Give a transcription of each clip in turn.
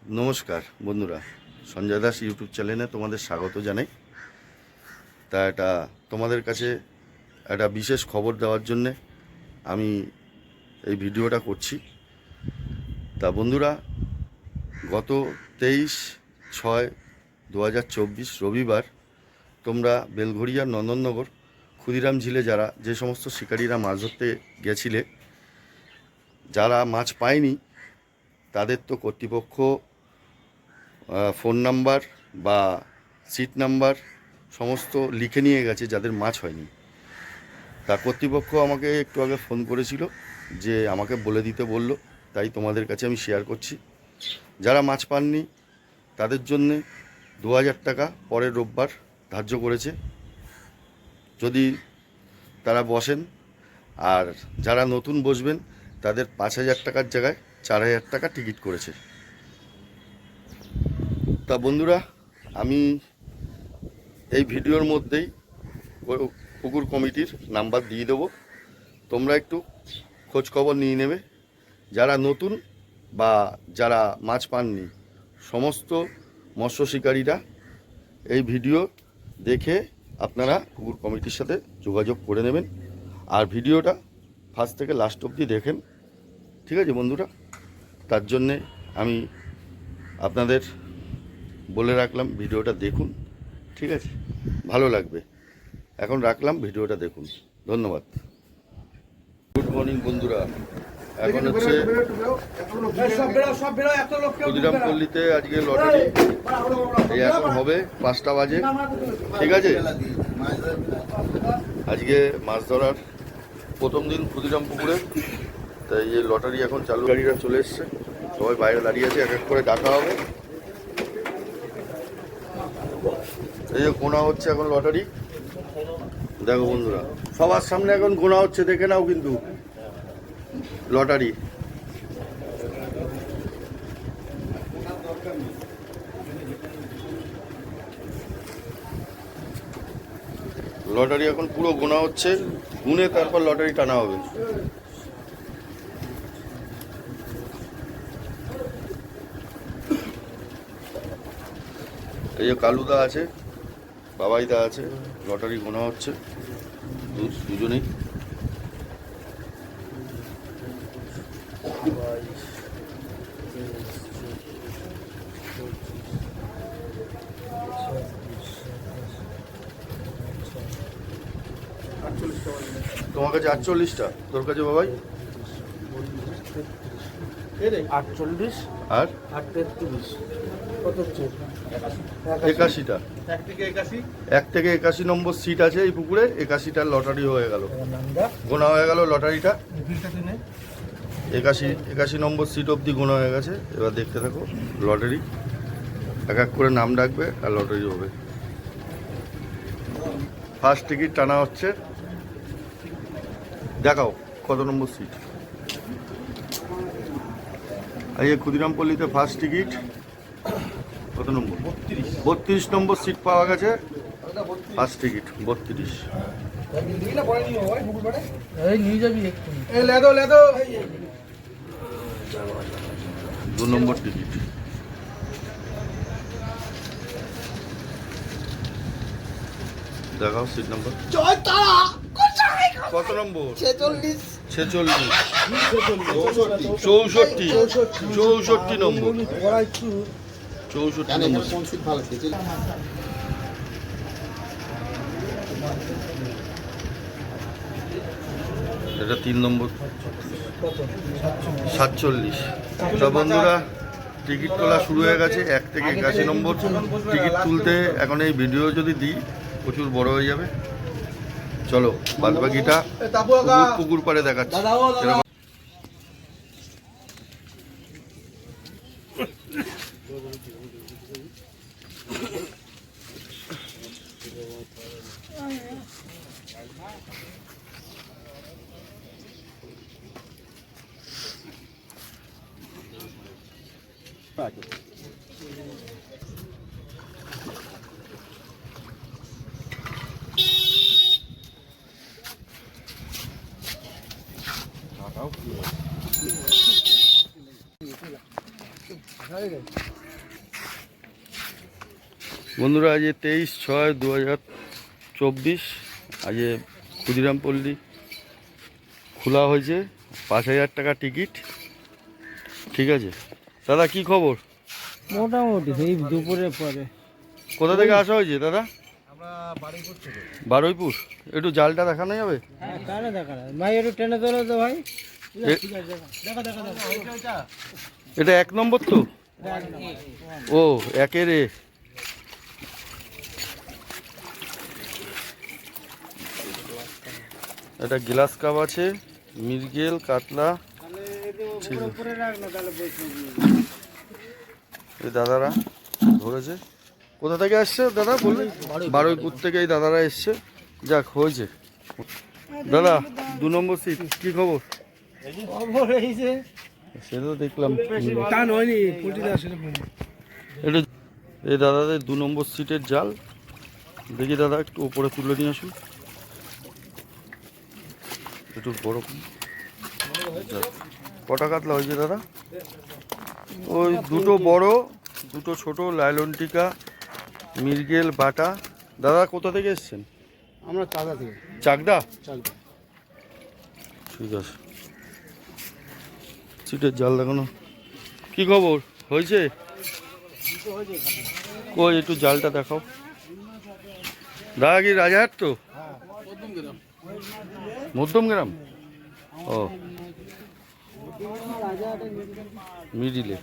নমস্কার বন্ধুরা, সঞ্জয় দাস ইউটিউব চ্যানেলে তোমাদের স্বাগত জানাই। তা এটা তোমাদের কাছে একটা বিশেষ খবর দেওয়ার জন্যে আমি এই ভিডিওটা করছি। তা বন্ধুরা, গত 23/6/2024 রবিবার তোমরা বেলঘড়িয়া নন্দননগর ক্ষুদিরাম ঝিলে যে সমস্ত শিকারীরা মাছ ধরতে গেছিলে, যারা মাছ পায়নি তাদের তো কর্তৃপক্ষ ফোন নাম্বার বা সিট নাম্বার সমস্ত লিখে নিয়ে গেছে যাদের মাছ হয়নি। তা কর্তৃপক্ষ আমাকে একটু আগে ফোন করেছিল যে আমাকে বলে দিতে বলল, তাই তোমাদের কাছে আমি শেয়ার করছি। যারা মাছ পাননি তাদের জন্যে 2000 টাকা পরের রোববার ধার্য করেছে যদি তারা বসেন, আর যারা নতুন বসবেন তাদের 5000 টাকার জায়গায় 4000 টাকা টিকিট করেছে। তা বন্ধুরা, আমি এই ভিডিওর মধ্যেই পুকুর কমিটির নাম্বার দিয়ে দেবো, তোমরা একটু খোঁজ খবর নিয়ে নেবে। যারা নতুন বা যারা মাছ পাননি সমস্ত মৎস্য শিকারীরা এই ভিডিও দেখে আপনারা পুকুর কমিটির সাথে যোগাযোগ করে নেবেন, আর ভিডিওটা ফার্স্ট থেকে লাস্ট অবধি দেখেন, ঠিক আছে বন্ধুরা? তার জন্যে আমি আপনাদের বলে রাখলাম ভিডিওটা দেখুন, ঠিক আছে? ভালো লাগবে। এখন রাখলাম, ভিডিওটা দেখুন। ধন্যবাদ। গুড মর্নিং বন্ধুরা, এখন হচ্ছে ক্ষুদিরামপল্লিতে আজকে লটারি, এই এখন হবে 5টা বাজে, ঠিক আছে? আজকে মাছ ধরার প্রথম দিন ক্ষুদিরাম পুকুরে, তাই এই লটারি এখন চালু। গাড়িরা চলে এসছে, সবাই বাইরে দাঁড়িয়ে আছে, এক এক করে ডাকা হবে। এই যে গোনা হচ্ছে এখন লটারি, দেখো বন্ধুরা, সবার সামনে এখন গোনা হচ্ছে, দেখে নাও কিন্তু লটারি। লটারি এখন পুরো গোনা হচ্ছে, গুনে তারপর লটারি টানা হবে। এই যে কালুদা আছে, বাবাইদা আছে, লটারি গোনা হচ্ছে দুজনেই। তোমার কাছে 48টা, তোর কাছে বাবাই 48 আর 33 কত হচ্ছে? 81টা। 1 থেকে 81 নম্বর সিট আছে এই পুকুরে। 81টার লটারি হয়ে গেল, গোনা হয়ে গেল লটারিটা। 81 নম্বর সিট অবধি গোনা হয়ে গেছে। এবার দেখতে থাকো লটারি, এক এক করে নাম ডাকবে আর লটারি হবে। ফার্স্ট টিকিট টানা হচ্ছে, দেখাও কত নম্বর সিট। এই যে ক্ষুদিরামপল্লিতে ফার্স্ট টিকিট কত নম্বর? 32 নম্বর সিট পাওয়া গেছে, ফার্স্ট টিকিট 32। দু নম্বর টিকিট, দেখাও সিট নম্বর কত নম্বর? 46 64 নম্বর, 64 নম্বর। এটা 3 নম্বর 47। তা বন্ধুরা, টিকিট তোলা শুরু হয়ে গেছে। 1 থেকে 81 নম্বর টিকিট তুলতে এখন এই ভিডিও যদি দিই প্রচুর বড় হয়ে যাবে। চলো বাদবাকিটা পুকুর পাড়ে দেখাচ্ছি। বন্ধুরা আজ 23/6/2024, আজ ক্ষুদিরামপল্লী খোলা হয়েছে, 5,000 টাকা টিকিট। ঠিক আছে দাদা, কি খবর? মোটামুটি এই দুপুরের পরে। কোথা থেকে আসা হয়েছে দাদা? বারুইপুর। একটু জালটা দেখানো যাবে? হ্যাঁ, কানে দেখা না ভাই, একটু টেনে তোলো তো ভাই। এ- ঠিক আছে, দেখা দেখা দেখা। এটা 1 নম্বর তো? ও, একের এ। এটা গ্লাস কাপ আছে, মৃগেল, কাতলা। ঠিক আছে, উপরে রাখ না তাহলে বসে এই দাদারা ধরেছে। কোথা থেকে আসছে দাদা বললেন? বারুইপুর থেকে এই দাদারা এসছে। যাক, হয়েছে। দাদা 2 নম্বর সিট, কি খবর? খবর এই যে সে তো দেখলাম। টান হয়নি, পুটিতে আসলে এটা এই দাদাদের 2 নম্বর সিটের জাল। দেখি দাদা, একটু উপরে তুলে নিয়ে আসুন, একটু বড় করুন। যাক, কটা কাতলা হয়েছে দাদা? ওই 2টো বড়, 2টো ছোট, লাইলন টিকা, মৃগেল, বাটা। দাদা কোথা থেকে এসছেন? আমরা চাঁদা থেকে চাকদা। চাঁদা। ঠিক আছে, সিটের জাল দেখানো। কি খবর হয়েছে? কই একটু জালটা দেখাও দাদা। কি রাজাহাট তো? মধ্যমগ্রাম। ও, মিডিলে।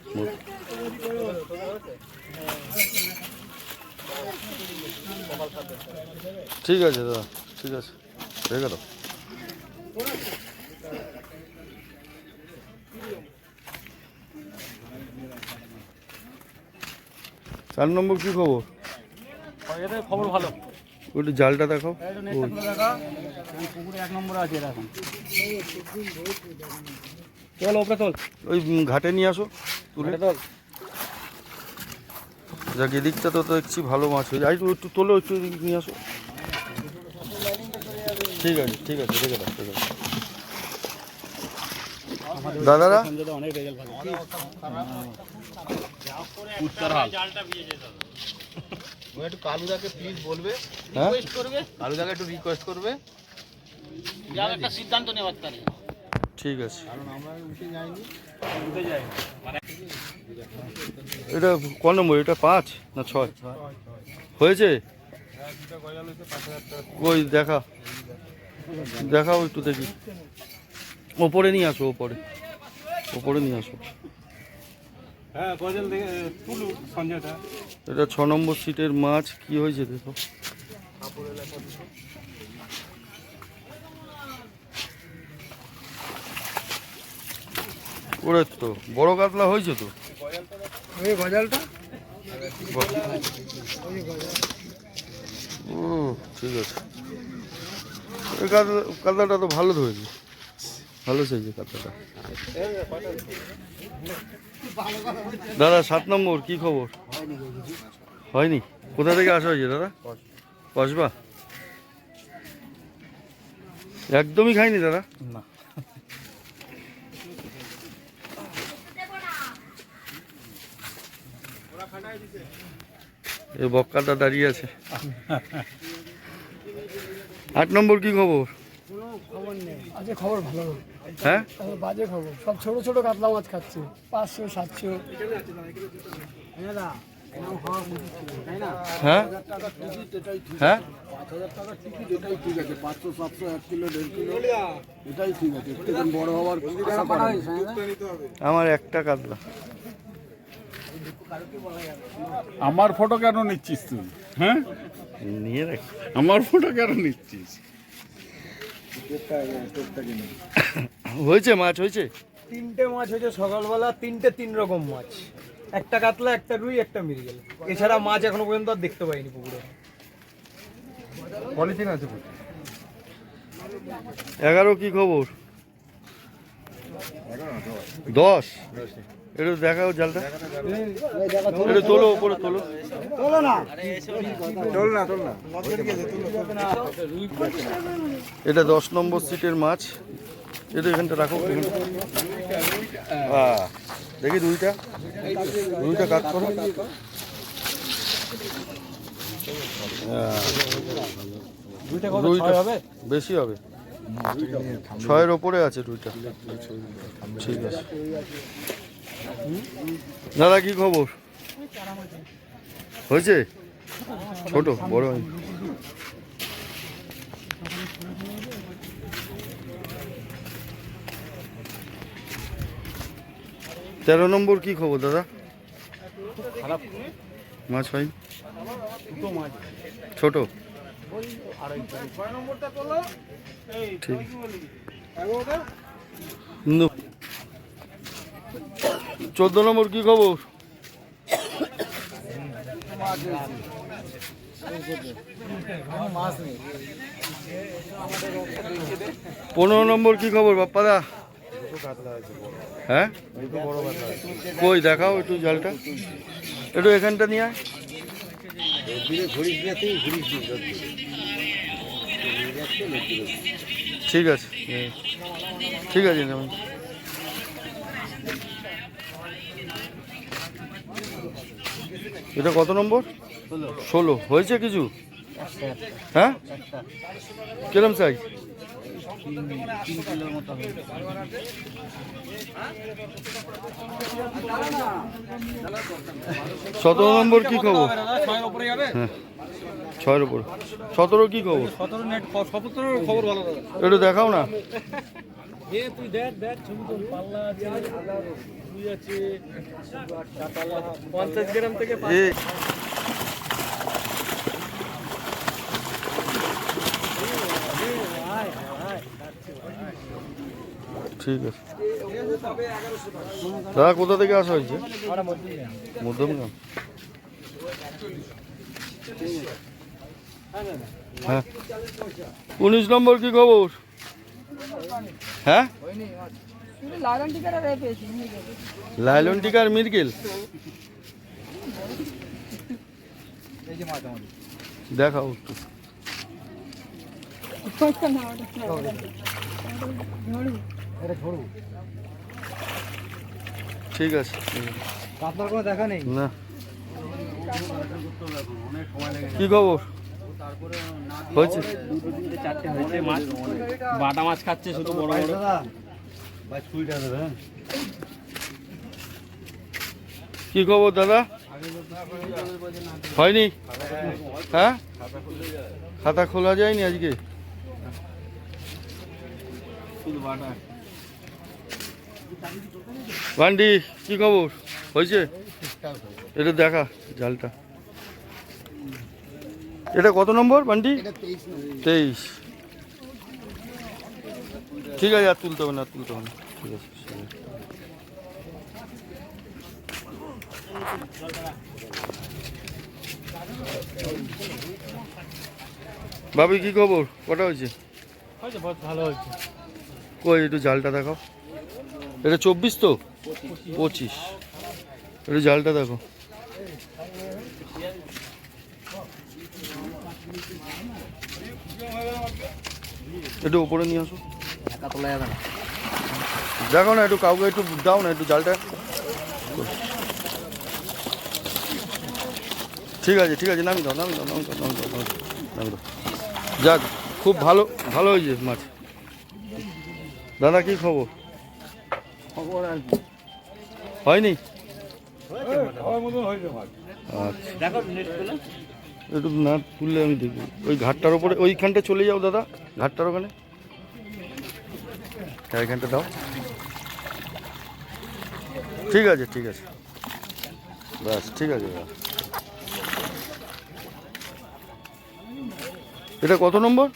ঠিক আছে দাদা, ঠিক আছে, রেখে দাও। চার নম্বর কি খবর? খবর ভালো। একটু জালটা দেখাও। পুকুরে 1 নম্বরে আছে এখন। চল ওপরে চল, ওই ঘাটে নিয়ে আসো তুলে। চল। যাক, এদিকটা তো দেখছি ভালো মাছ হয়েছে। আর একটু তোলো, একটু এদিক নিয়ে আসো। ঠিক আছে, ঠিক আছে, রেখে দাও, রেখে দাও। দাদারা অনেক রেজাল্ট ভালো। একটু কালুদাকে প্লিজ বলবে, হ্যাঁ, কালুদাকে একটু রিকোয়েস্ট করবে, যার একটা সিদ্ধান্ত নেওয়ার তারে। ঠিক আছে। কারণ আমরা উঠে যাইনি, উঠে যাই। এটা ক নম্বর? এটা 5 না 6 হয়েছে? কই দেখা, দেখাও একটু দেখি। ওপরে নিয়ে আসো, ওপরে, ওপরে নিয়ে আসো। হ্যাঁ, গজল থেকে তুলু সঞ্জয়টা। এটা 6 নম্বর সিটের মাছ। কি হয়েছে দেখো। ওরে তো বড় কাতলা হয়েছে তো। ওই গজলটা। ও, ঠিক আছে। এই কাতলাটা তো ভালো ধরেছে, ভালো সাইজের কাতলাটা। দাদা 7 নম্বর কি খবর? হয়নি? কোথা থেকে আসা হয়েছে দাদা? কসবা। একদমই খাইনি দাদা? না। এই বক্কাটা দাঁড়িয়ে আছে। 8 নম্বর কি খবর? খবর নেই। আজকে খবর ভালো। হ্যাঁ, বাজে খবর। সব ছোট ছোট কাতলা মাছ খাচ্ছে, 500 700। হ্যাঁ, হ্যাঁ, 5,000 টাকার টিকিট, এটাই ঠিক আছে। 500 700 1 কিলো 1.5 কিলো এটাই ঠিক আছে। একটু বড় হওয়ার আশা করা হয়েছে। আমার একটা কাতলা। আমার ফটো কেন নিচ্ছিস তুই? হ্যাঁ, নিয়ে রাখ। আমার ফটো কেন নিচ্ছিস? হয়েছে মাছ, হয়েছে। 3টে মাছ হয়েছে সকালবেলা, 3টে 3 রকম মাছ। একটা কাতলা, একটা রুই, একটা মৃগেল। এছাড়া মাছ এখনো পর্যন্ত আর দেখতে পাইনি পুকুরে। পলিথিন আছে। 11 কি খবর? 10। একটু দেখাও জালটা, একটু তোলো, উপরে তোলো। এটা 10 নম্বর সিটের মাছ। এটা এখানটা রাখো। দেখি রুইটা। রুইটা কাট করো। রুইটা বেশি হবে, 6-এর ওপরে আছে রুইটা। ঠিক আছে দাদা, কি খবর? হয়েছে? ছোট বড় হয়? 13 নম্বর কি খবর দাদা? খারাপ মাছ হয় ছোট? ঠিক। 14 নম্বর কি খবর? মাছ নেই। 15 নম্বর কি খবর বাপ্পাদা? হ্যাঁ কই দেখাও একটু জালটা, একটু এখানটা নিয়ে আয়। ঠিক আছে ঠিক আছে যেমন। এটা কত নম্বর? 16 হয়েছে কিছু? হ্যাঁ কিরম সাইজ? 17 নম্বর কি খবর? হ্যাঁ 6-এর উপর। 17 কি খবর? 17 নেট 17 খবর ভালো দাদা। একটু দেখাও না। এ তুই দেখ দেখ ছবি তো পাল্লা আছে, তুই আছে 50 গ্রাম থেকে এ ঠিক আছে দাদা, কোথা থেকে আসা হয়েছে? মধ্যমগ্রাম। হ্যাঁ 19 নম্বর কি খবর? হ্যাঁ লাইলন টিকার মিরগেল দেখাও একটু। ঠিক আছে আপনার কোনো দেখা নেই না। কি খবর হয়েছে? 4টে হয়েছে মাছ, বাটা মাছ খাচ্ছে শুধু বড় বড়। কি খবর দাদা? হয়নি? হ্যাঁ খাতা খোলা যায়নি আজকে? বান্ডি কি খবর হয়েছে? এটা দেখা জালটা। এটা কত নম্বর বান্ডি? 23। ঠিক আছে আর তুলতে হবে না, তুলতে হবে না। ঠিক আছে ভাবি কি খবর? কটা হয়েছে? ভালো হয়েছে। কই একটু জালটা দেখাও। এটা 24 তো? 25। একটু জালটা দেখো। একটু উপরে নিয়ে আসো। দেখো না একটু, কাউকে একটু দাও না একটু জালটা। ঠিক আছে ঠিক আছে, নামি দাও নামি দাও নামি দাও নামি দাও নামি দাও। যাক খুব ভালো ভালো হয়েছে মাছ। দাদা কি খবর? খবর আর কি হয়নি? আচ্ছা একটু না তুললে আমি দেখব। ওই ঘাটটার ওপরে ওইখানটা চলে যাও দাদা, ঘাটটার ওখানে। হ্যাঁ এখানটা দাও। ঠিক আছে ঠিক আছে ব্যাস ঠিক আছে দাদা। এটা কত নম্বর?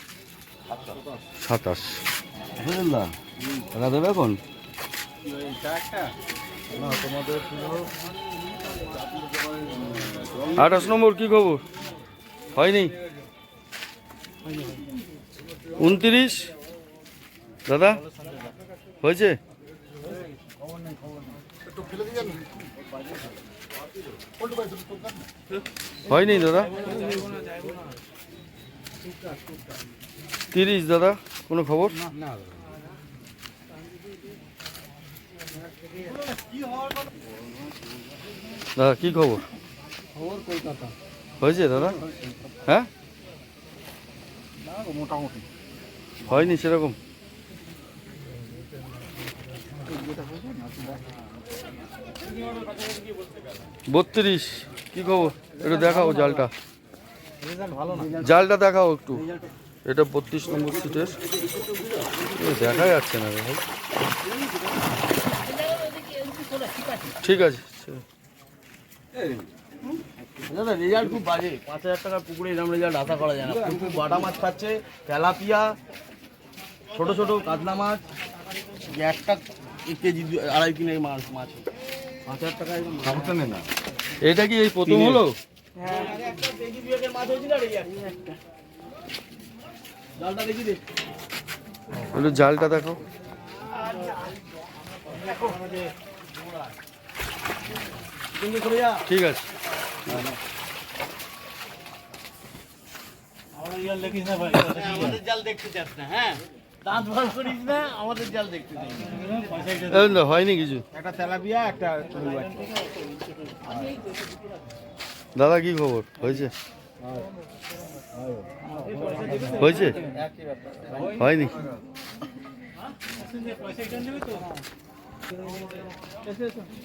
27। বুঝলাম টাকা দেবে এখন? 28 নম্বর কি খবর? হয়নি? 29 দাদা হয়েছে? হয়নি দাদা? 30 দাদা কোনো খবর? দাদা কি খবর? খবর কলকাতা হয়েছে দাদা? হ্যাঁ, মোটামুটি হয়নি সেরকম। 32 কি খবর? একটু দেখাও জালটা, জালটা দেখাও একটু। এটা 32 নম্বর সিটের, দেখা যাচ্ছে না রে ভাই। ঠিক আছে, দাদা রেজাল্ট খুব বাজে। 5,000 টাকার পুকুরে এরকম রেজাল্ট আশা করা যায় না। পুকুর বাটা মাছ খাচ্ছে, তেলাপিয়া, ছোট ছোট কাতলা মাছ, একটা 1 কেজি 2.5 কিলো মাছ 5,000 টাকা একদম খাবতে না। এটা কি এই প্রথম হলো? একটা কেজি 2 মাছ হয়েছিল আর এই একটা। জালটা দেখি দে। একটু জালটা দেখাও। তুমি করে যা। ঠিক আছে, আমাদের জাল দেখতে চাস না? হ্যাঁ, দাঁত বার করিস না, আমাদের জাল দেখতে চাই। এই না, হয়নি কিছু। একটা তেলাপিয়া একটা দাদা কি খবর? হয়েছে? হয়েছে? হয়নি?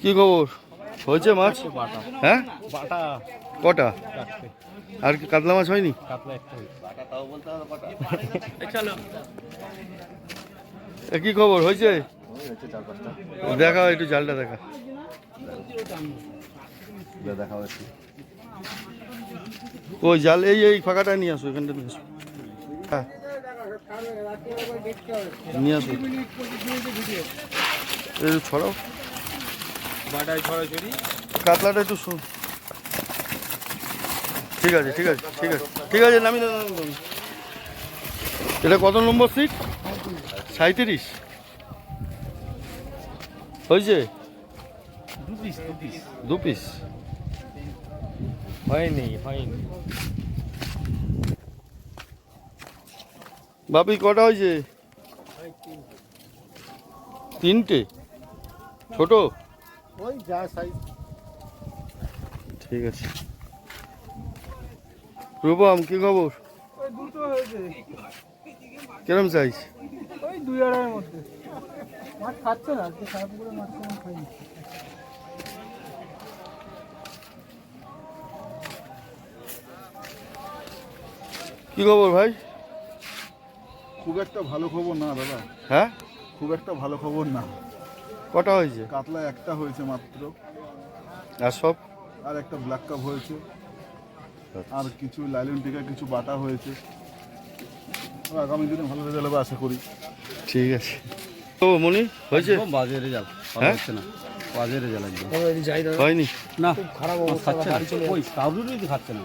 কি খবর? হয়েছে মাছ? হ্যাঁ, বাটা কটা? আর কি কাতলা মাছ হয়নি? কাতলা একটা এ কি খবর? হয়েছে? দেখাও একটু জালটা দেখা। ওই জাল এই এই ফাঁকাটা নিয়ে আসো, এখানটা নিয়ে আসো। হ্যাঁ, নিয়ে আসো, একটু ছড়াও। বাটায় ছড়াছড়ি। কাতলাটা একটু শুন। ঠিক আছে, ঠিক আছে, ঠিক আছে, ঠিক আছে, নামি দাও, নামি দাও। এটা কত নম্বর সিট? 37। হয়েছে? 2 পিস। হয়নি। বাপি কটা হয়েছে? 3টে ছোট। ওই যা সাইজ। ঠিক আছে। রূপম কি খবর? ওই দুটো হয়েছে, কিরম সাইজ? ওই 2-2.5 এর মধ্যে। মাছ খাচ্ছে না, আজকে সারা পুকুরে মাছ তেমন খাইনি। কি খবর ভাই? খুব একটা ভালো খবর না দাদা, হ্যাঁ, খুব একটা ভালো খবর না। কটা হয়েছে? কাতলা একটা হয়েছে মাত্র, আর সব? আর একটা ব্ল্যাক কাপ হয়েছে, আর কিছু লাইলন টিকা, কিছু বাটা হয়েছে। আগামী দিনে ভালো রেজাল্ট হবে আশা করি। ঠিক আছে। তো মনি হয়েছে? বাজে রেজাল্ট, হ্যাঁ, হচ্ছে না, বাজে রেজাল্ট একদম। হয়নি? না, খারাপ অবস্থা, খাচ্ছে না, ওই কাউরুরই খাচ্ছে না।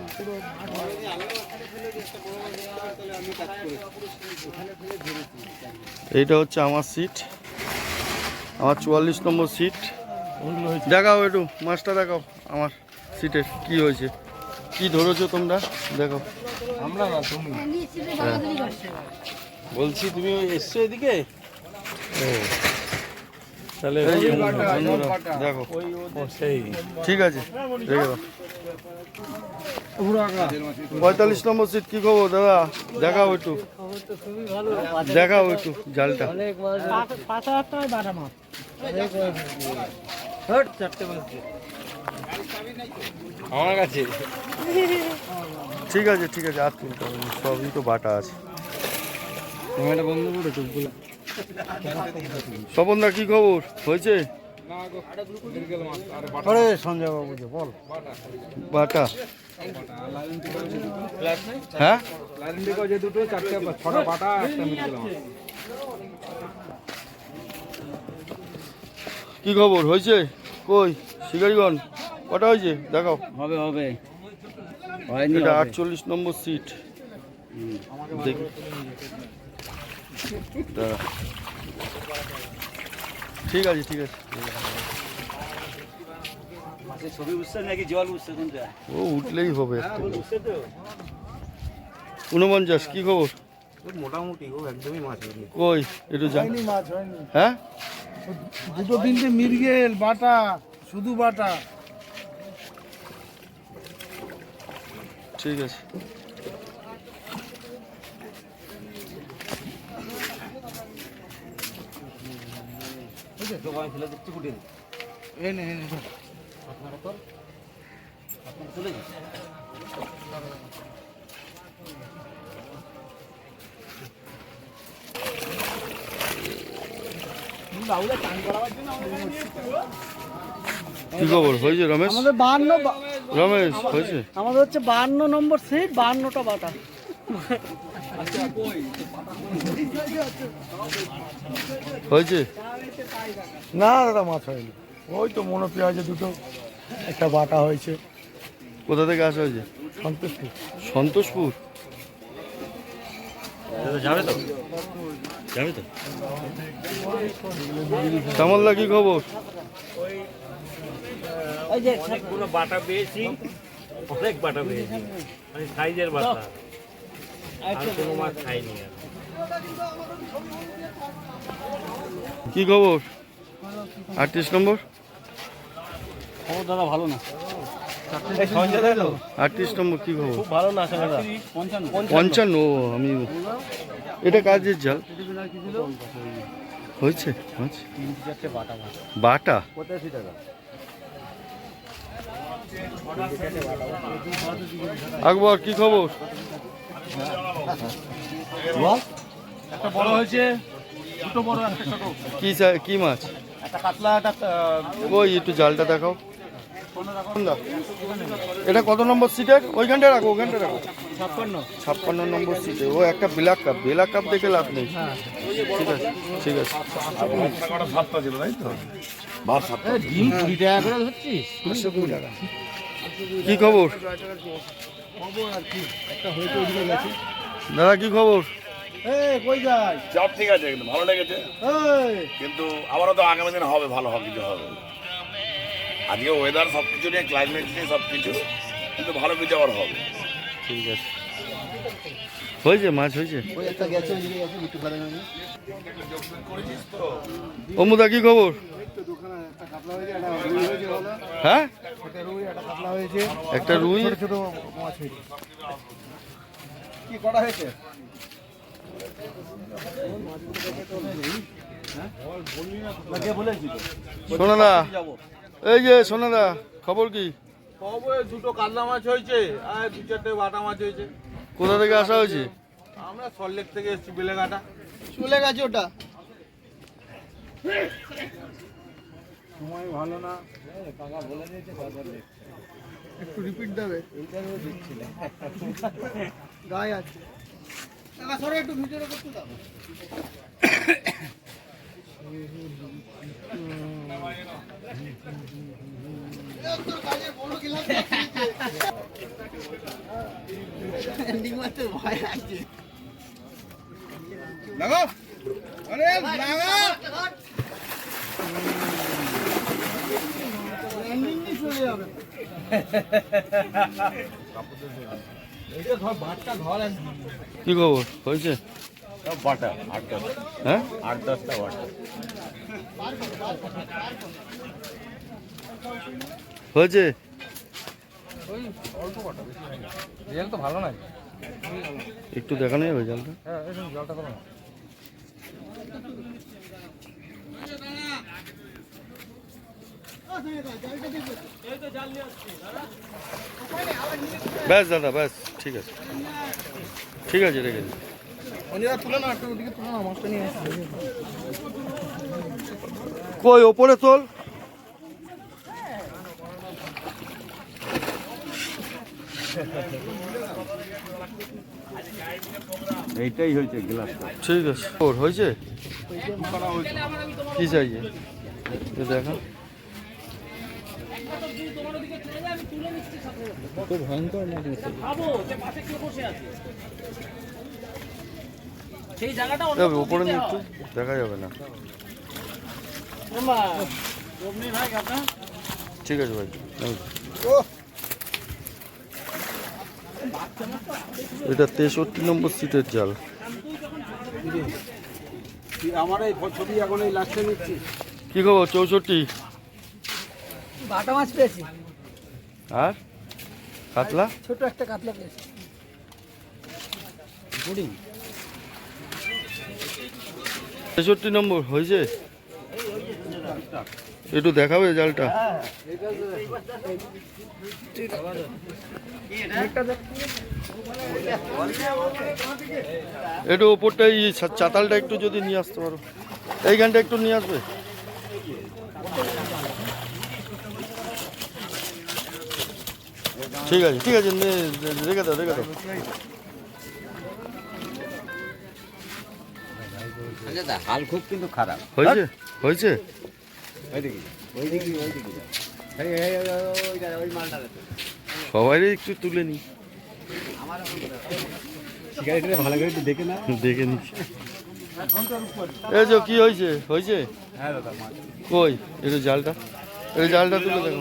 এইটা হচ্ছে আমার সিট, আমার 44 নম্বর সিট। দেখাও একটু মাছটা দেখাও, আমার সিটের কি হয়েছে, কি ধরেছো তোমরা, দেখাও। আমরা না, তুমি বলছি তুমি এসছো এদিকে? তাহলে দেখো, সেই ঠিক আছে, রেখে দাও। 45 নম্বর সিট কি খবর দাদা? দেখাও একটু, দেখাও একটু জালটা। 5,000 টাকায় বাটা মাছ। আমার কাছে ঠিক আছে, ঠিক আছে, আর তুলতে হবে না, সবই তো বাটা আছে। ক্যামেরা বন্ধ করে চোখগুলো। স্বপনদা কি খবর? হয়েছে? সঞ্জয় বাবু বল। বাটা, হ্যাঁ, যে দুটো 4-6টা বাটা একটা মিলে কি খবর? হয়েছে? কই শিকারিগণ কটা হয়েছে দেখাও। হবে হবে, এটা 48 নম্বর সিট। দেখি, দাঁড়া। ঠিক আছে, ঠিক আছে, ছবি বুঝছে নাকি জল বুঝছে কোনটা? ও উঠলেই হবে। বুঝছে তো? 49 কি খবর? মোটামুটি ও একদমই মাছ হয়নি। কই একটু যা। মাছ হয়নি। হ্যাঁ, দুটো তিনটে মিরগেল বাটা, শুধু বাটা। ঠিক আছে। কি খবর হয়েছে রমেশ? আমাদের 52 রমেশ হয়েছে? আমাদের হচ্ছে 52 নম্বর সিট, 52টা বাটা। হয়েছে? না দাদা, মাছ হয়নি। ওই তো মনো পেঁয়াজে দুটো, একটা বাটা হয়েছে। কোথা থেকে আসা হয়েছে? সন্তুষ্টি। সন্তোষপুর। শ্যামলদা কি খবর? অনেকগুলো বাটা পেয়েছি, অনেক বাটা পেয়েছি, মানে সাইজের বাটা। আর কোনো মাছ খাইনি আর। কি খবর? 38 নম্বর। খবর দাদা ভালো না। 38 নম্বর কি খবর? খুব ভালো না আসলে দাদা। 55। ও, আমি এটা কাজের জাল হয়েছে মাছ। বাটা আকবর কি খবর? একটা বড় হয়েছে, দুটো বড়, একটা ছোট। কি মাছ? একটা কাতলা, একটা ওই একটু জালটা দেখাও। এটা কত নম্বর সিটের? ওইখানটা রাখো, ওখানটা রাখো। 56 নম্বর সিটে। ও একটা ব্ল্যাক কাপ দেখে লাভ নেই। ঠিক আছে, ঠিক আছে। ডিম 20 টাকা করে ধরছিস? কি খবর দাদা? কি খবর? কই যাই? সব ঠিক আছে, কিন্তু ভালো লেগেছে। কিন্তু আমারও তো আগামী দিন হবে, ভালো হবে, কিছু হবে। আজকে ওয়েদার সব কিছু নিয়ে, ক্লাইমেট নিয়ে সব কিছু, কিন্তু ভালো কিছু আবার হবে। ঠিক আছে। হয়েছে মাছ হয়েছে? অমুদা কি খবর? হ্যাঁ, একটা রুই। ছোট মাছ হয়েছে। কি করা হয়েছে? সোনাদা, এই যে সোনাদা, খবর কি? দুটো কাতলা মাছ হয়েছে আর 2-4টে বাটা মাছ হয়েছে। কোথা থেকে আসা হয়েছে? আমরা সল্টলেক থেকে এসেছি, বেলেঘাটা। চলে গেছে ওটা। সময় ভালো না। একটু রিপিট দেবে। গায়ে আছে। সরে একটু ভিতরে করতে দাও। কি খবর হয়েছে? বাটা 8-10, হ্যাঁ, 8-10টা বাটা। হয়েছে। রেজাল্ট তো ভালো নাই। একটু দেখানো যাবে জালটা? হ্যাঁ, এই জলটা করো না। ব্যাস দাদা, ব্যাস, ঠিক আছে, ঠিক আছে, রেখে দিন। অনিরা তুলে না, একটু ওদিকে তুলে না, মাছটা নিয়ে আসছে। কই ওপরে তোল। এইটাই হয়েছে গ্লাসটা। ঠিক আছে। ওর হয়েছে কি চাইছে দেখা? ভয়ঙ্কর ওপরে নিয়ে একটু দেখা যাবে না। ঠিক আছে ভাই। এটা 63 নম্বর সিটের জাল। আমার এই ছবি এখন এই লাস্টে নিচ্ছি। কি খবর 64? বাটা মাছ পেয়েছি, আর কাতলা ছোট একটা কাতলা পেয়েছি। 63 নম্বর হয়েছে, একটু দেখাবে জালটা? একটু ওপরটা এই চাতালটা একটু যদি নিয়ে আসতে পারো, এইখানটা একটু নিয়ে আসবে। ঠিক আছে ঠিক আছে, রেখে দাও রেখে দাও। হাল খুব কিন্তু খারাপ। হয়েছে হয়েছে। সবাই একটু তুলে নি, ভালো করে একটু দেখে না। দেখে নিচ্ছি। এই যে কি হয়েছে হয়েছে, কই একটু জালটা, এই জালটা তুলে দেখো।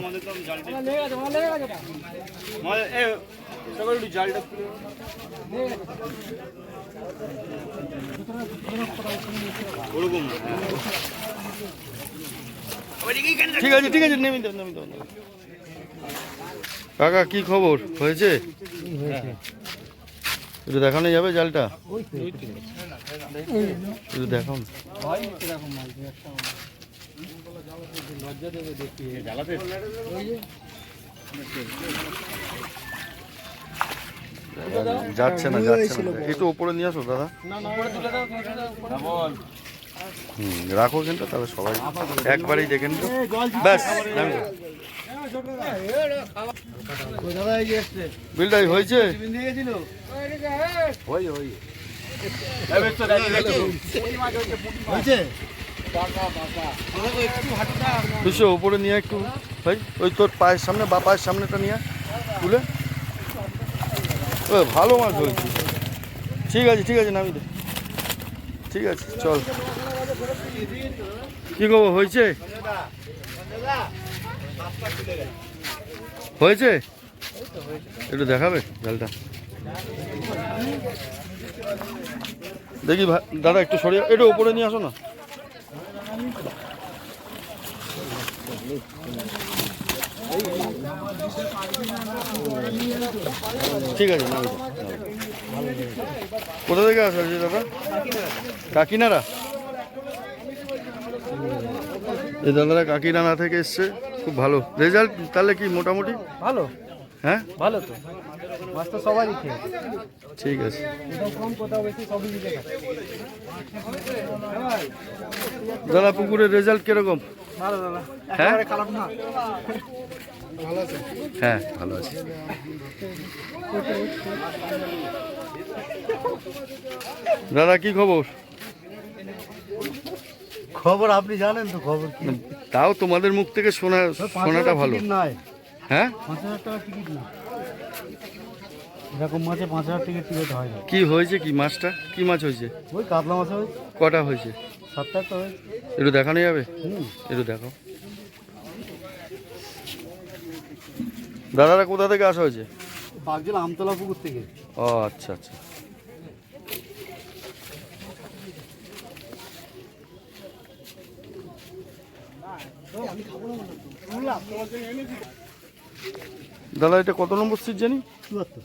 ঠিক আছে ঠিক আছে, নেমে দাও নেমে দাও। কাকা কি খবর, হয়েছে? একটু দেখানো যাবে জালটা? একটু দেখাও না। যাচ্ছে না যাচ্ছে না, একটু উপরে নিয়ে আসো দাদা। রাখো কিন্তু, তাহলে সবাই একবারেই দেখে নিল, ব্যাস নামিয়ে দাও। বিলটাই হয়েছে। দুশো উপরে নিয়ে একটু ভাই, ওই তোর পায়ের সামনে বা পায়ের সামনেটা নিয়ে তুলে। ও ভালো মাছ হয়েছে, ঠিক আছে ঠিক আছে, নামিয়ে দে। ঠিক আছে চল। কি খবর, হয়েছে হয়েছে? একটু দেখাবে জালটা? দেখি দাদা একটু সরিয়ে, একটু উপরে নিয়ে আসো না। ঠিক আছে, কোথা থেকে আসা দাদা? কাকিনাড়া? এই দাদারা কাকিনাড়া থেকে এসছে, খুব ভালো রেজাল্ট। তাহলে কি মোটামুটি ভালো? হ্যাঁ ভালো তো, মাছ তো সবারই খেয়ে। ঠিক আছে। কোথাও কম কোথাও বেশি, সবই মিলে গেছে। দাদা পুকুরের রেজাল্ট কিরকম? ভালো দাদা, হ্যাঁ একেবারে খারাপ না। ভালো আছে। হ্যাঁ ভালো আছে। দাদা কি খবর? খবর আপনি জানেন তো, খবর কি? তাও তোমাদের মুখ থেকে শোনাটা ভালো। নয়, হ্যাঁ 5,000 টাকা টিকিট না, এরকম মাছে 5,000 টিকিট হয় না। কি হয়েছে, কি মাছটা কি মাছ হয়েছে? ওই কাতলা মাছ হয়েছে, কটা হয়েছে? 7-8টা হয়েছে। একটু দেখানো যাবে? একটু দেখো। দাদারা কোথা থেকে আসা হয়েছে? বাগজেলা আমতলা পুকুর থেকে। ও আচ্ছা আচ্ছা। দাদা এটা কত নম্বর সিট জানি? 74।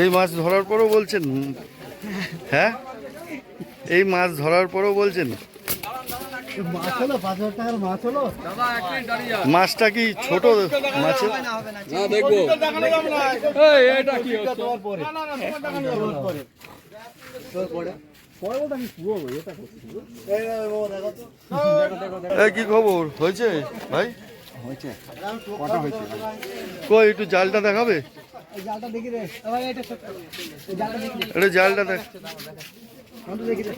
এই মাছ ধরার পরও বলছেন? হ্যাঁ, এই মাছ ধরার পরও বলছেন? মাছ হলো 5,000 টাকার মাছ হলো। মাছটা কি ছোট মাছের? এই কি খবর, হয়েছে ভাই? কই একটু জালটা দেখাবে? জালটা দেখি রে ভাই, এটা সত্য, জালটা দেখি রে, এটা জালটা দেখ। আমরা দেখি রে।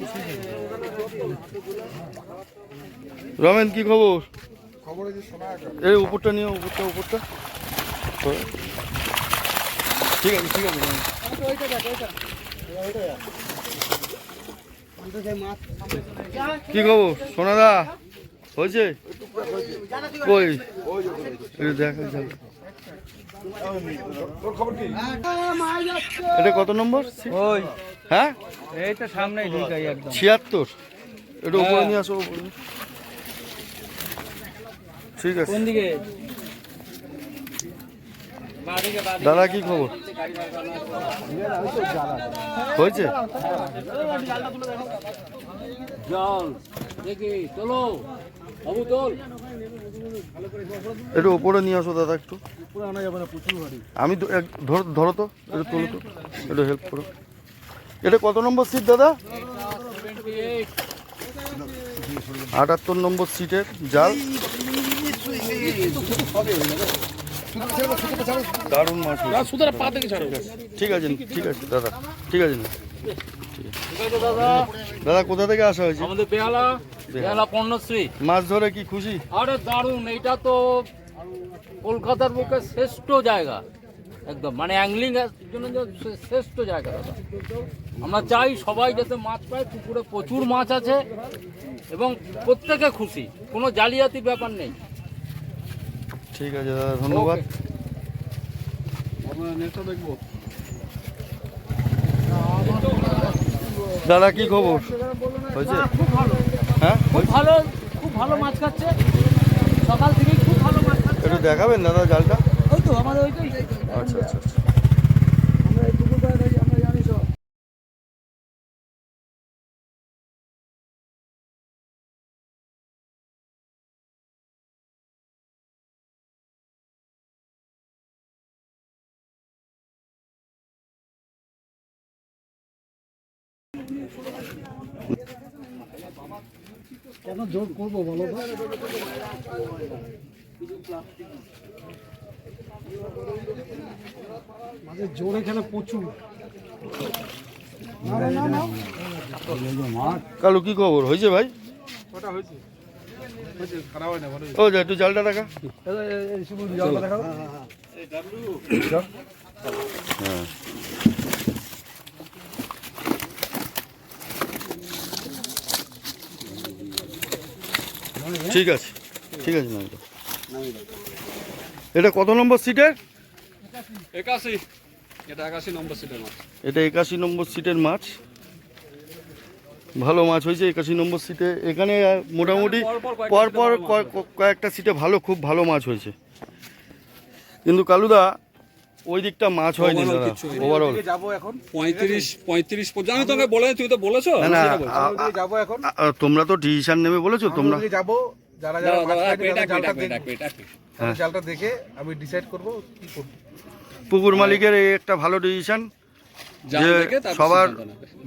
রমেন কি খবর? এই উপরটা নিয়ে, উপরটা ঠিক আছে ঠিক আছে। কি খবর সোনাদা, হয়েছে কই এটা দেখা যাক। এটা কত নম্বর? ওই হ্যাঁ এইটা সামনেই ঢুকাই একদম। 76। এটা উপরে নিয়ে আসো উপরে। ঠিক আছে দিকে দাদা, কি খবর? হয়েছে? জল দেখি চলো বাবু তোল। একটু উপরে নিয়ে আসো দাদা একটু। আমি তো ধরো তো, একটু তোলো তো, একটু হেল্প করো। এটা কত নম্বর সিট দাদা? 78 নম্বর সিটের জাল। দারুণ মাছ হয়েছে। ঠিক আছে ঠিক আছে দাদা, ঠিক আছে না? দাদা কোথা থেকে আসা হয়েছে? আমাদের বেহালা বেহালা পণ্যশ্রী। মাছ ধরে কি খুশি? আরে দারুণ, এইটা তো কলকাতার বুকে শ্রেষ্ঠ জায়গা একদম, মানে অ্যাংলিং এর জন্য যে শ্রেষ্ঠ জায়গা দাদা। আমরা চাই সবাই যাতে মাছ পায়, পুকুরে প্রচুর মাছ আছে এবং প্রত্যেকে খুশি, কোনো জালিয়াতির ব্যাপার নেই। ঠিক আছে দাদা, ধন্যবাদ। দাদা কি খবর? হয়েছে? হ্যাঁ খুব ভালো, খুব ভালো মাছ খাচ্ছে সকাল থেকেই, খুব ভালো মাছ খাচ্ছে। একটু দেখাবেন দাদা জালটা? ওই তো আমাদের ওইটাই। আচ্ছা আচ্ছা আচ্ছা। কেন জোর করবো বলো তো? মাঝে জোর এখানে প্রচুর। কালু কি খবর? হয়েছে ভাই? ওটা হয়েছে খারাপ হয় না, ভালো ও যা একটু জালটা দেখা। হ্যাঁ ঠিক আছে ঠিক আছে। এটা কত নম্বর সিটের? 81, এটা 81 নম্বর সিটের মাছ। এটা 81 নম্বর সিটের মাছ। ভালো মাছ হয়েছে 81 নম্বর সিটে। এখানে মোটামুটি পরপর কয়েকটা সিটে ভালো, খুব ভালো মাছ হয়েছে। কিন্তু কালুদা ওই দিকটা মাছ হয়নি দাদা ওভারঅল। যাবো এখন 35 পর্যন্ত আমি তোকে বলে, তুই তো বলেছো। না না যাবো এখন তোমরা তো ডিসিশন নেবে বলেছো তোমরা। যাবো, যারা যারা মাছ খায়নি তারা জালটা দেখবে। হ্যাঁ। জালটা দেখে আমি ডিসাইড করবো কি করবো। পুকুর মালিকের এই একটা ভালো ডিসিশন যে সবার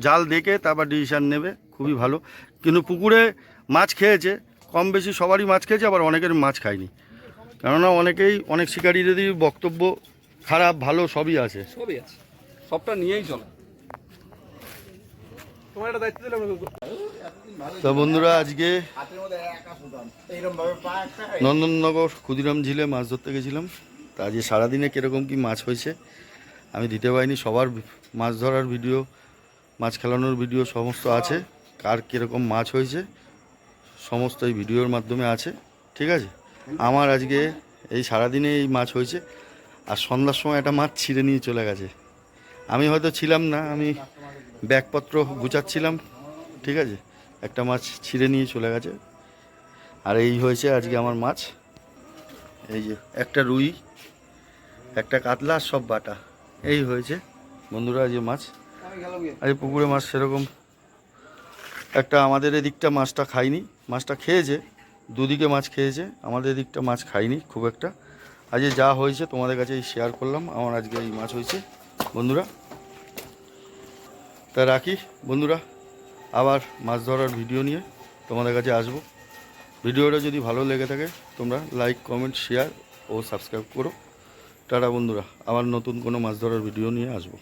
জাল দেখে তারপর ডিসিশন নেবে, খুবই ভালো। কিন্তু পুকুরে মাছ খেয়েছে কম বেশি, সবারই মাছ খেয়েছে, আবার অনেকের মাছ খায়নি। কেননা অনেকেই, অনেক শিকারীদেরই বক্তব্য খারাপ ভালো সবই আছে। সবই আছে, সবটা নিয়েই চলে। তোমার একটা দায়িত্ব দিলাম। তো বন্ধুরা, আজকে নন্দননগর ক্ষুদিরাম ঝিলে মাছ ধরতে গেছিলাম। তা আজকে সারাদিনে কীরকম কি মাছ হয়েছে আমি দিতে পারিনি। সবার মাছ ধরার ভিডিও, মাছ খেলানোর ভিডিও সমস্ত আছে। কার কীরকম মাছ হয়েছে সমস্ত এই ভিডিওর মাধ্যমে আছে, ঠিক আছে। আমার আজকে এই সারাদিনে এই মাছ হয়েছে। আর সন্ধ্যার সময় একটা মাছ ছিঁড়ে নিয়ে চলে গেছে। আমি হয়তো ছিলাম না, আমি ব্যাগপত্র গুছাচ্ছিলাম, ঠিক আছে। একটা মাছ ছিঁড়ে নিয়ে চলে গেছে। আর এই হয়েছে আজকে আমার মাছ। এই যে একটা রুই, একটা কাতলা, আর সব বাটা। এই হয়েছে বন্ধুরা আজকে মাছ। আজ পুকুরে মাছ সেরকম একটা, আমাদের এদিকটা মাছটা খাইনি। মাছটা খেয়েছে, দুদিকে মাছ খেয়েছে, আমাদের এদিকটা মাছ খাইনি খুব একটা। আজকে যা হয়েছে তোমাদের কাছে এই শেয়ার করলাম। আমার আজকে এই মাছ হয়েছে বন্ধুরা। তা রাখি বন্ধুরা, আবার মাছ ধরার ভিডিও নিয়ে তোমাদের কাছে আসবো। ভিডিওটা যদি ভালো লেগে থাকে তোমরা লাইক, কমেন্ট, শেয়ার ও সাবস্ক্রাইব করো। টাটা বন্ধুরা, আবার নতুন কোনো মাছ ধরার ভিডিও নিয়ে আসবো।